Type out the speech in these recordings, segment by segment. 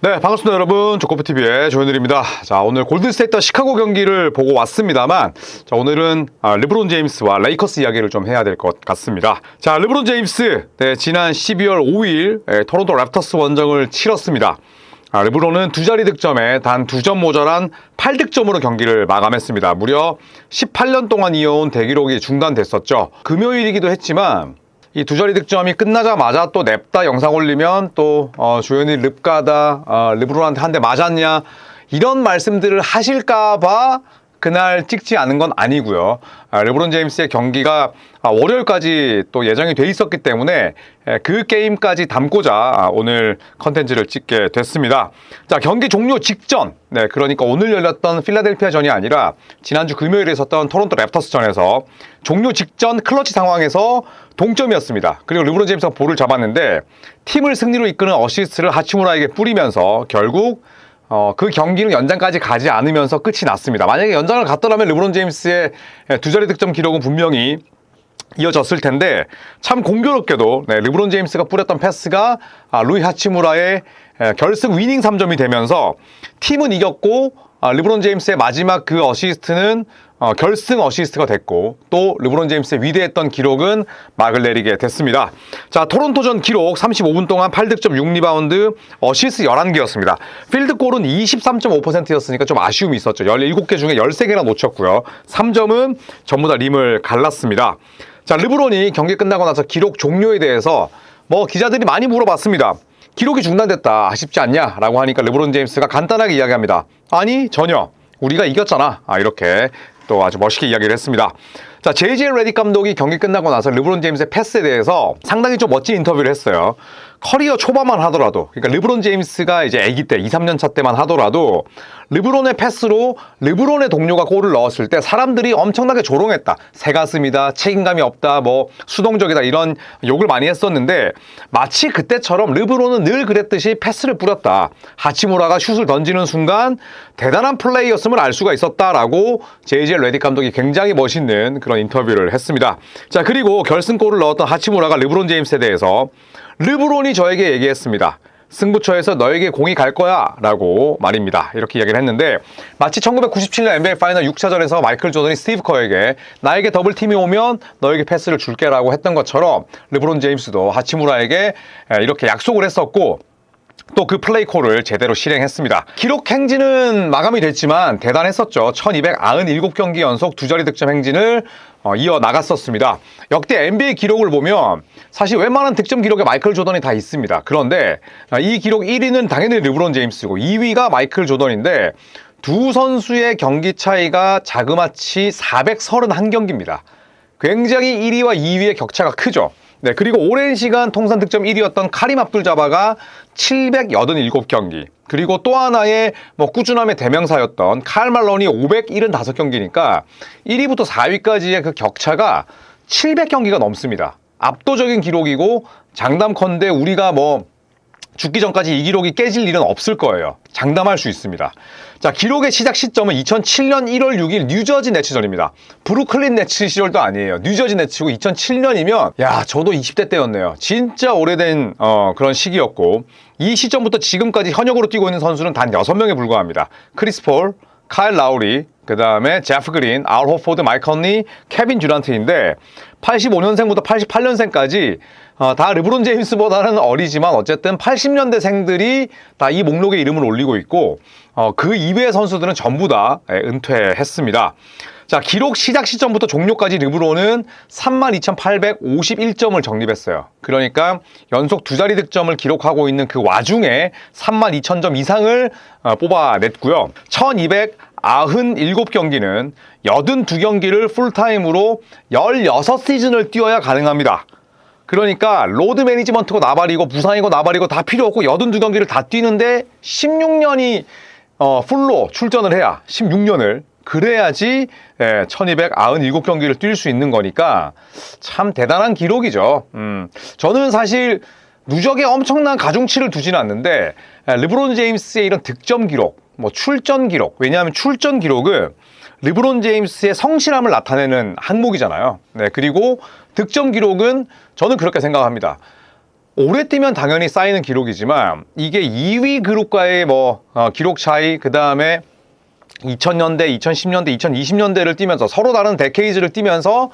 네, 반갑습니다 여러분. 조코프TV의 조현일입니다. 자, 오늘 골든스테이트와 시카고 경기를 보고 왔습니다만, 자, 오늘은 르브론 제임스와 레이커스 이야기를 좀 해야 될 것 같습니다. 자, 르브론 제임스, 지난 12월 5일 토론토 랩터스 원정을 치렀습니다. 르브론은 두 자리 득점에 단 2점 모자란 8득점으로 경기를 마감했습니다. 무려 18년 동안 이어온 대기록이 중단됐었죠. 금요일이기도 했지만 이 두 자리 득점이 끝나자마자 또 냅다 영상 올리면 또 조현일 릅가다, 르브론한테 한 대 맞았냐 이런 말씀들을 하실까봐 그날 찍지 않은 건 아니고요. 르브론 제임스의 경기가 월요일까지 또 예정이 돼 있었기 때문에 그 게임까지 담고자 오늘 컨텐츠를 찍게 됐습니다. 자, 경기 종료 직전, 그러니까 오늘 열렸던 필라델피아전이 아니라 지난주 금요일에 있었던 토론토 랩터스전에서 종료 직전 클러치 상황에서 동점이었습니다. 그리고 르브론 제임스가 볼을 잡았는데 팀을 승리로 이끄는 어시스트를 하치무라에게 뿌리면서 결국 그 경기는 연장까지 가지 않으면서 끝이 났습니다. 만약에 연장을 갔더라면 르브론 제임스의 두 자리 득점 기록은 분명히 이어졌을 텐데, 참 공교롭게도 르브론 제임스가 뿌렸던 패스가 루이 하치무라의 결승 위닝 3점이 되면서 팀은 이겼고 르브론 제임스의 마지막 그 어시스트는 결승 어시스트가 됐고, 또 르브론 제임스의 위대했던 기록은 막을 내리게 됐습니다. 자, 토론토전 기록 35분 동안 8득점 6리바운드 어시스트 11개였습니다. 필드골은 23.5%였으니까 좀 아쉬움이 있었죠. 17개 중에 13개나 놓쳤고요. 3점은 전부 다 림을 갈랐습니다. 자, 르브론이 경기 끝나고 나서 기록 종료에 대해서 기자들이 많이 물어봤습니다. 기록이 중단됐다, 아쉽지 않냐? 라고 하니까 르브론 제임스가 간단하게 이야기합니다. 아니, 전혀. 우리가 이겼잖아. 이렇게 또 아주 멋있게 이야기를 했습니다. 자, JJ 레딕 감독이 경기 끝나고 나서 르브론 제임스의 패스에 대해서 상당히 좀 멋진 인터뷰를 했어요. 커리어 초반만 하더라도, 그러니까 르브론 제임스가 이제 아기 때, 2, 3년 차 때만 하더라도 르브론의 패스로 르브론의 동료가 골을 넣었을 때 사람들이 엄청나게 조롱했다. 새가슴이다, 책임감이 없다, 수동적이다, 이런 욕을 많이 했었는데, 마치 그때처럼 르브론은 늘 그랬듯이 패스를 뿌렸다. 하치무라가 슛을 던지는 순간 대단한 플레이였음을 알 수가 있었다라고 JJ 레딕 감독이 굉장히 멋있는 그런 인터뷰를 했습니다. 자, 그리고 결승골을 넣었던 하치무라가 르브론 제임스에 대해서 르브론이 저에게 얘기했습니다. 승부처에서 너에게 공이 갈 거야 라고 말입니다. 이렇게 이야기를 했는데, 마치 1997년 NBA 파이널 6차전에서 마이클 조던이 스티브 커에게 나에게 더블팀이 오면 너에게 패스를 줄게 라고 했던 것처럼 르브론 제임스도 하치무라에게 이렇게 약속을 했었고, 또 그 플레이콜을 제대로 실행했습니다. 기록 행진은 마감이 됐지만 대단했었죠. 1297경기 연속 두 자리 득점 행진을 이어나갔었습니다. 역대 NBA 기록을 보면 사실 웬만한 득점 기록에 마이클 조던이 다 있습니다. 그런데 이 기록 1위는 당연히 르브론 제임스고 2위가 마이클 조던인데, 두 선수의 경기 차이가 자그마치 431경기입니다. 굉장히 1위와 2위의 격차가 크죠. 그리고 오랜 시간 통산 득점 1위였던 카림 압둘 자바가 787경기, 그리고 또 하나의 꾸준함의 대명사였던 칼 말론이 575경기니까 1위부터 4위까지의 그 격차가 700경기가 넘습니다. 압도적인 기록이고, 장담컨대 우리가 죽기 전까지 이 기록이 깨질 일은 없을 거예요. 장담할 수 있습니다. 자, 기록의 시작 시점은 2007년 1월 6일 뉴저지 네츠전입니다. 브루클린 네츠 시절도 아니에요. 뉴저지 네츠고 2007년이면 저도 20대 때였네요. 진짜 오래된 그런 시기였고, 이 시점부터 지금까지 현역으로 뛰고 있는 선수는 단 6명에 불과합니다. 크리스 폴, 카일 라우리, 그 다음에 제프 그린, 알 호포드, 마이크 컨리, 케빈 듀란트인데 85년생부터 88년생까지 다 르브론 제임스보다는 어리지만 어쨌든 80년대생들이 다 이 목록에 이름을 올리고 있고, 그 이외의 선수들은 전부 다 은퇴했습니다. 자, 기록 시작 시점부터 종료까지 르브론은 32,851점을 적립했어요. 그러니까 연속 두 자리 득점을 기록하고 있는 그 와중에 32,000점 이상을 뽑아냈고요. 1297경기는 82경기를 풀타임으로 16시즌을 뛰어야 가능합니다. 그러니까 로드 매니지먼트고 나발이고 부상이고 나발이고 다 필요 없고 82경기를 다 뛰는데 16년이 풀로 출전을 해야, 16년을 그래야지 1297경기를 뛸 수 있는 거니까 참 대단한 기록이죠. 저는 사실 누적에 엄청난 가중치를 두지는 않는데, 르브론 제임스의 이런 득점 기록, 출전 기록, 왜냐하면 출전 기록은 르브론 제임스의 성실함을 나타내는 항목이잖아요. 그리고 득점 기록은 저는 그렇게 생각합니다. 오래 뛰면 당연히 쌓이는 기록이지만 이게 2위 그룹과의 기록 차이, 그 다음에 2000년대, 2010년대, 2020년대를 뛰면서 서로 다른 데케이즈를 뛰면서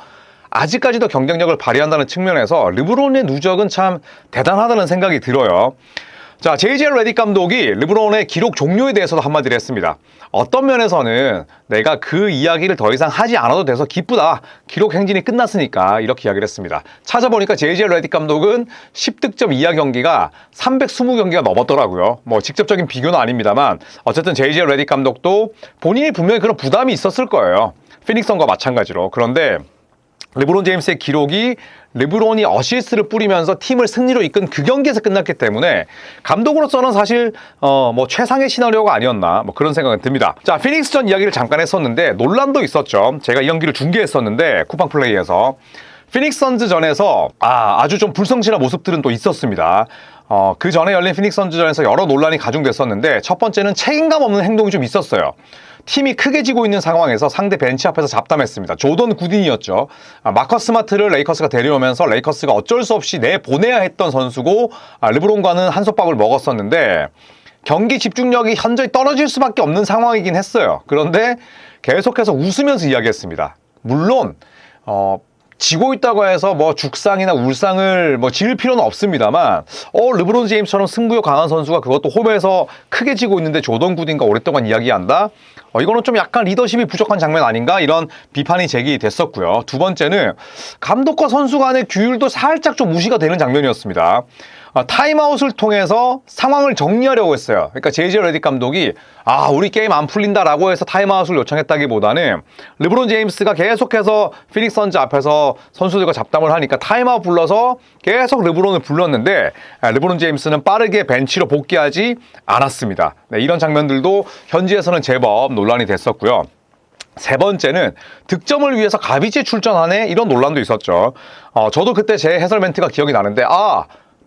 아직까지도 경쟁력을 발휘한다는 측면에서 르브론의 누적은 참 대단하다는 생각이 들어요. 자, JJ 레딕 감독이 르브론의 기록 종료에 대해서도 한마디를 했습니다. 어떤 면에서는 내가 그 이야기를 더 이상 하지 않아도 돼서 기쁘다. 기록 행진이 끝났으니까 이렇게 이야기를 했습니다. 찾아보니까 JJ 레딕 감독은 10득점 이하 경기가 320경기가 넘었더라고요. 직접적인 비교는 아닙니다만 어쨌든 JJ 레딕 감독도 본인이 분명히 그런 부담이 있었을 거예요. 피닉스 선과 마찬가지로. 그런데 르브론 제임스의 기록이 르브론이 어시스트를 뿌리면서 팀을 승리로 이끈 그 경기에서 끝났기 때문에 감독으로서는 사실 최상의 시나리오가 아니었나 그런 생각은 듭니다. 자, 피닉스전 이야기를 잠깐 했었는데 논란도 있었죠. 제가 이 경기를 중계했었는데 쿠팡 플레이에서 피닉스 선즈전에서 아주 좀 불성실한 모습들은 또 있었습니다. 그 전에 열린 피닉스 선즈전에서 여러 논란이 가중됐었는데 첫 번째는 책임감 없는 행동이 좀 있었어요. 팀이 크게 지고 있는 상황에서 상대 벤치 앞에서 잡담했습니다. 조던 구딘이었죠. 마커스 스마트를 레이커스가 데려오면서 레이커스가 어쩔 수 없이 내보내야 했던 선수고 르브론과는 한솥밥을 먹었었는데 경기 집중력이 현저히 떨어질 수밖에 없는 상황이긴 했어요. 그런데 계속해서 웃으면서 이야기했습니다. 물론 지고 있다고 해서 죽상이나 울상을 지을 필요는 없습니다만 르브론 제임스처럼 승부욕 강한 선수가 그것도 홈에서 크게 지고 있는데 조던 구딘과 오랫동안 이야기한다? 이거는 좀 약간 리더십이 부족한 장면 아닌가? 이런 비판이 제기됐었고요. 두 번째는 감독과 선수 간의 규율도 살짝 좀 무시가 되는 장면이었습니다. 타임아웃을 통해서 상황을 정리하려고 했어요. 그러니까 JJ 레딕 감독이 우리 게임 안 풀린다라고 해서 타임아웃을 요청했다기보다는 르브론 제임스가 계속해서 피닉스 선즈 앞에서 선수들과 잡담을 하니까 타임아웃 불러서 계속 르브론을 불렀는데 르브론 제임스는 빠르게 벤치로 복귀하지 않았습니다. 네, 이런 장면들도 현지에서는 제법 논란이 됐었고요. 세 번째는 득점을 위해서 가비지에 출전하네? 이런 논란도 있었죠. 저도 그때 제 해설 멘트가 기억이 나는데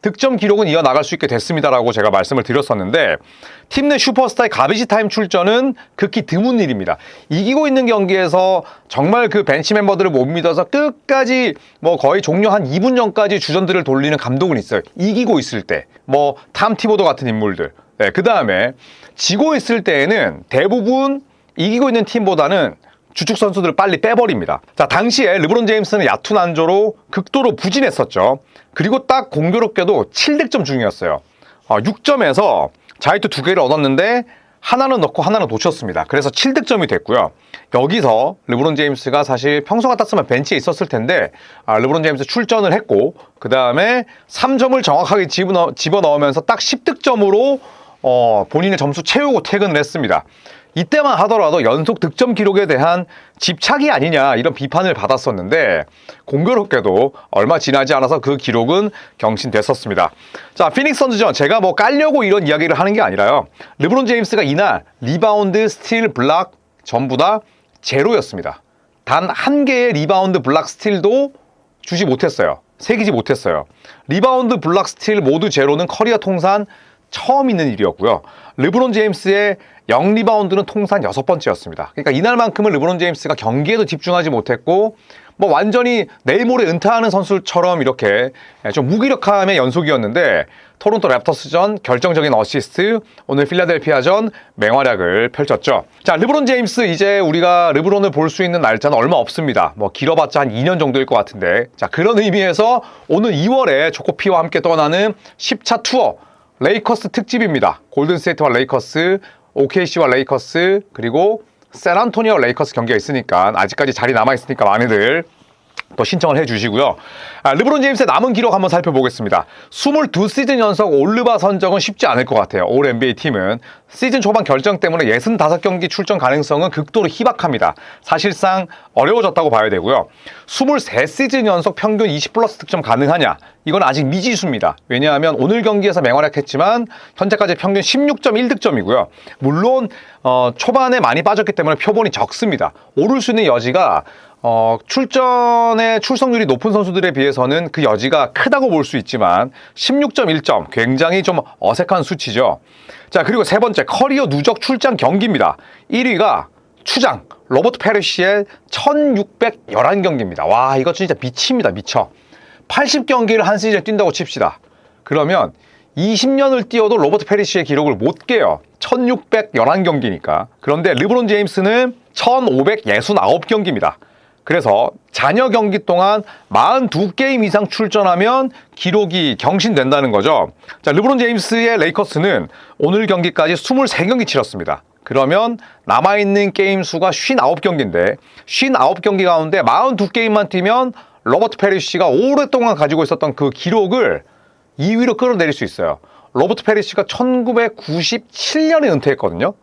득점 기록은 이어나갈 수 있게 됐습니다라고 제가 말씀을 드렸었는데 팀 내 슈퍼스타의 가비지 타임 출전은 극히 드문 일입니다. 이기고 있는 경기에서 정말 그 벤치 멤버들을 못 믿어서 끝까지 거의 종료 한 2분 전까지 주전들을 돌리는 감독은 있어요. 이기고 있을 때 탐 티보도 같은 인물들. 네, 그 다음에 지고 있을 때에는 대부분 이기고 있는 팀보다는 주축 선수들을 빨리 빼버립니다. 자, 당시에 르브론 제임스는 얕은 안조로 극도로 부진했었죠. 그리고 딱 공교롭게도 7득점 중이었어요. 6점에서 자유투 2개를 얻었는데 하나는 넣고 하나는 놓쳤습니다. 그래서 7득점이 됐고요. 여기서 르브론 제임스가 사실 평소 같았으면 벤치에 있었을 텐데 르브론 제임스 출전을 했고 그 다음에 3점을 정확하게 집어넣으면서 딱 10득점으로 본인의 점수 채우고 퇴근을 했습니다. 이때만 하더라도 연속 득점 기록에 대한 집착이 아니냐 이런 비판을 받았었는데 공교롭게도 얼마 지나지 않아서 그 기록은 경신됐었습니다. 자, 피닉스 선즈전 제가 깔려고 이런 이야기를 하는 게 아니라요. 르브론 제임스가 이날 리바운드, 스틸, 블락 전부 다 제로였습니다. 단 한 개의 리바운드, 블락, 스틸도 주지 못했어요. 새기지 못했어요. 리바운드, 블락, 스틸 모두 제로는 커리어 통산 처음 있는 일이었고요. 르브론 제임스의 0리바운드는 통산 6번째였습니다. 그러니까 이날만큼은 르브론 제임스가 경기에도 집중하지 못했고 완전히 내일 모레 은퇴하는 선수처럼 이렇게 좀 무기력함의 연속이었는데 토론토 랩터스전 결정적인 어시스트, 오늘 필라델피아전 맹활약을 펼쳤죠. 자, 르브론 제임스 이제 우리가 르브론을 볼 수 있는 날짜는 얼마 없습니다. 길어봤자 한 2년 정도일 것 같은데 자, 그런 의미에서 오늘 2월에 조코피와 함께 떠나는 10차 투어 레이커스 특집입니다. 골든스테이트와 레이커스, OKC와 레이커스, 그리고 샌안토니오 레이커스 경기가 있으니까 아직까지 자리 남아있으니까 많이들 또 신청을 해주시고요. 르브론 제임스의 남은 기록 한번 살펴보겠습니다. 22시즌 연속 올르바 선정은 쉽지 않을 것 같아요. 올 NBA 팀은 시즌 초반 결정 때문에 65경기 출전 가능성은 극도로 희박합니다. 사실상 어려워졌다고 봐야 되고요. 23시즌 연속 평균 20플러스 득점 가능하냐? 이건 아직 미지수입니다. 왜냐하면 오늘 경기에서 맹활약했지만 현재까지 평균 16.1득점이고요. 물론 초반에 많이 빠졌기 때문에 표본이 적습니다. 오를 수 있는 여지가 출전의 출석률이 높은 선수들에 비해서는 그 여지가 크다고 볼 수 있지만 16.1점 굉장히 좀 어색한 수치죠. 자, 그리고 세 번째 커리어 누적 출장 경기입니다. 1위가 추장 로버트 페리시의 1611경기입니다. 와, 이거 진짜 미칩니다. 미쳐. 80경기를 한 시즌에 뛴다고 칩시다. 그러면 20년을 뛰어도 로버트 페리시의 기록을 못 깨요. 1611경기니까. 그런데 르브론 제임스는 1569경기입니다. 그래서 잔여 경기 동안 42게임 이상 출전하면 기록이 경신된다는 거죠. 자, 르브론 제임스의 레이커스는 오늘 경기까지 23경기 치렀습니다. 그러면 남아있는 게임 수가 59경기인데 59경기 가운데 42게임만 뛰면 로버트 페리시가 오랫동안 가지고 있었던 그 기록을 2위로 끌어내릴 수 있어요. 로버트 페리시가 1997년에 은퇴했거든요.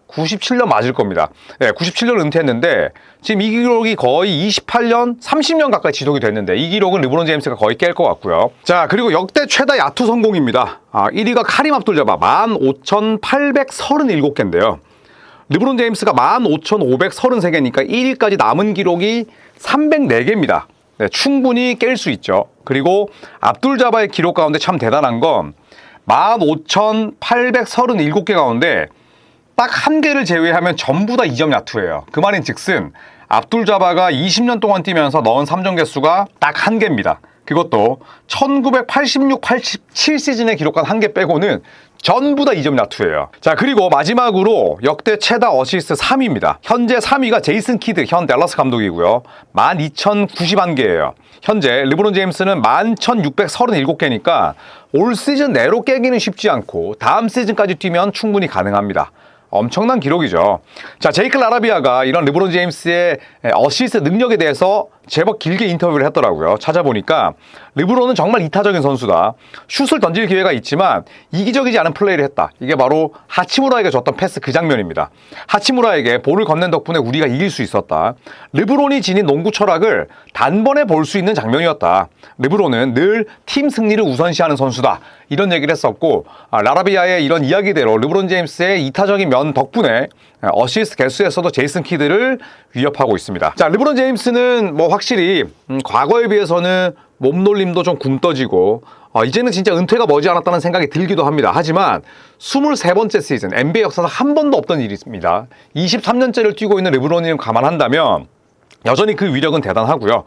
97년 맞을 겁니다. 네, 97년 은퇴했는데 지금 이 기록이 거의 28년, 30년 가까이 지속이 됐는데 이 기록은 르브론 제임스가 거의 깰 것 같고요. 자, 그리고 역대 최다 야투 성공입니다. 1위가 카림 압둘자바 15,837개인데요. 르브론 제임스가 15,533개니까 1위까지 남은 기록이 304개입니다. 네, 충분히 깰 수 있죠. 그리고 압둘자바의 기록 가운데 참 대단한 건 15,837개 가운데 딱 한 개를 제외하면 전부 다 2점 야투예요. 그 말인 즉슨 압둘자바가 20년 동안 뛰면서 넣은 3점 개수가 딱 한 개입니다. 그것도 1986, 87 시즌에 기록한 한 개 빼고는 전부 다 2점 야투예요. 자, 그리고 마지막으로 역대 최다 어시스트 3위입니다. 현재 3위가 제이슨 키드, 현 댈러스 감독이고요. 12,091개예요. 현재 르브론 제임스는 11,637개니까 올 시즌 내로 깨기는 쉽지 않고 다음 시즌까지 뛰면 충분히 가능합니다. 엄청난 기록이죠. 자, 제이크 라라비아가 이런 르브론 제임스의 어시스트 능력에 대해서 제법 길게 인터뷰를 했더라고요. 찾아보니까 르브론은 정말 이타적인 선수다. 슛을 던질 기회가 있지만 이기적이지 않은 플레이를 했다. 이게 바로 하치무라에게 줬던 패스 그 장면입니다. 하치무라에게 볼을 건넨 덕분에 우리가 이길 수 있었다. 르브론이 지닌 농구 철학을 단번에 볼 수 있는 장면이었다. 르브론은 늘 팀 승리를 우선시하는 선수다. 이런 얘기를 했었고 라라비아의 이런 이야기대로 르브론 제임스의 이타적인 면 덕분에 어시스트 개수에서도 제이슨 키드를 위협하고 있습니다. 자, 르브론 제임스는 뭐 확실히 과거에 비해서는 몸놀림도 좀 굼떠지고 이제는 진짜 은퇴가 머지않았다는 생각이 들기도 합니다. 하지만 23번째 시즌 NBA 역사상 한 번도 없던 일입니다. 23년째를 뛰고 있는 르브론을 감안한다면 여전히 그 위력은 대단하고요.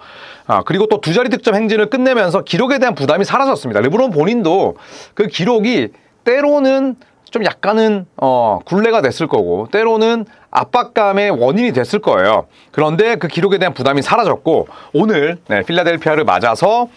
그리고 또 두 자리 득점 행진을 끝내면서 기록에 대한 부담이 사라졌습니다. 르브론 본인도 그 기록이 때로는 좀 약간은 굴레가 됐을 거고 때로는 압박감의 원인이 됐을 거예요. 그런데 그 기록에 대한 부담이 사라졌고 오늘 필라델피아를 맞아서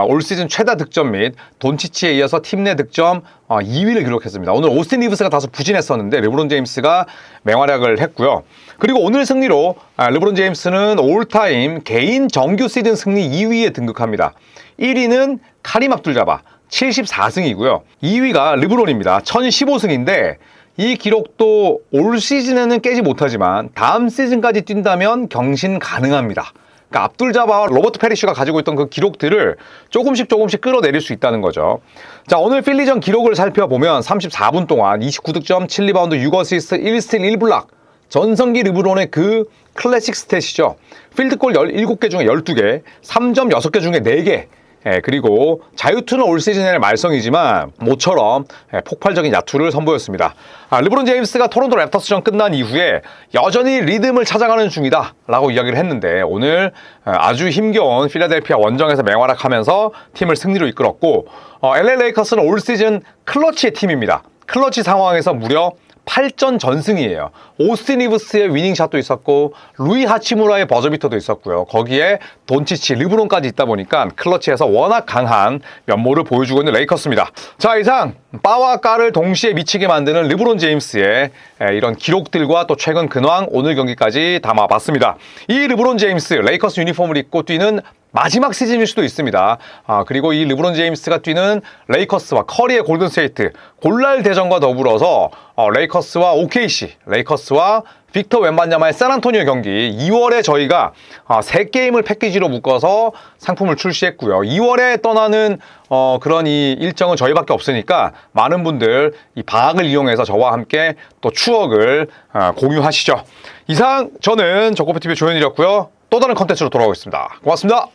올 시즌 최다 득점 및 돈치치에 이어서 팀 내 득점 2위를 기록했습니다. 오늘 오스틴 리브스가 다소 부진했었는데 르브론 제임스가 맹활약을 했고요. 그리고 오늘 승리로 르브론 제임스는 올타임 개인 정규 시즌 승리 2위에 등극합니다. 1위는 카림 압둘자바 74승이고요. 2위가 르브론입니다. 1015승인데 이 기록도 올 시즌에는 깨지 못하지만 다음 시즌까지 뛴다면 경신 가능합니다. 그러니까 압둘자바와 로버트 페리시가 가지고 있던 그 기록들을 조금씩 끌어내릴 수 있다는 거죠. 자, 오늘 필리전 기록을 살펴보면 34분 동안 29득점, 7리바운드, 6어시스트, 1스틸, 1블락 전성기 르브론의 그 클래식 스탯이죠. 필드골 17개 중에 12개, 3점 6개 중에 4개, 그리고 자유투는 올 시즌의 말썽이지만 모처럼 폭발적인 야투를 선보였습니다. 르브론 제임스가 토론토 랩터스전 끝난 이후에 여전히 리듬을 찾아가는 중이다 라고 이야기를 했는데 오늘 아주 힘겨운 필라델피아 원정에서 맹활약하면서 팀을 승리로 이끌었고 LA 레이커스는 올 시즌 클러치의 팀입니다. 클러치 상황에서 무려 8전 전승이에요. 오스틴 리브스의 위닝샷도 있었고 루이 하치무라의 버저비터도 있었고요. 거기에 돈치치, 르브론까지 있다 보니까 클러치에서 워낙 강한 면모를 보여주고 있는 레이커스입니다. 자, 이상 빠와 까를 동시에 미치게 만드는 르브론 제임스의 이런 기록들과 또 최근 근황 오늘 경기까지 담아봤습니다. 이 르브론 제임스 레이커스 유니폼을 입고 뛰는 마지막 시즌일 수도 있습니다. 그리고 이 르브론 제임스가 뛰는 레이커스와 커리의 골든스테이트 골랄 대전과 더불어서 레이커스와 OKC, 레이커스와 빅터 웬반야마의 샌안토니오 경기 2월에 저희가 3게임을 패키지로 묶어서 상품을 출시했고요. 2월에 떠나는 그런 이 일정은 저희밖에 없으니까 많은 분들 이 방학을 이용해서 저와 함께 또 추억을 공유하시죠. 이상 저는 저코프TV의 조현일이었고요. 또 다른 컨텐츠로 돌아오겠습니다. 고맙습니다.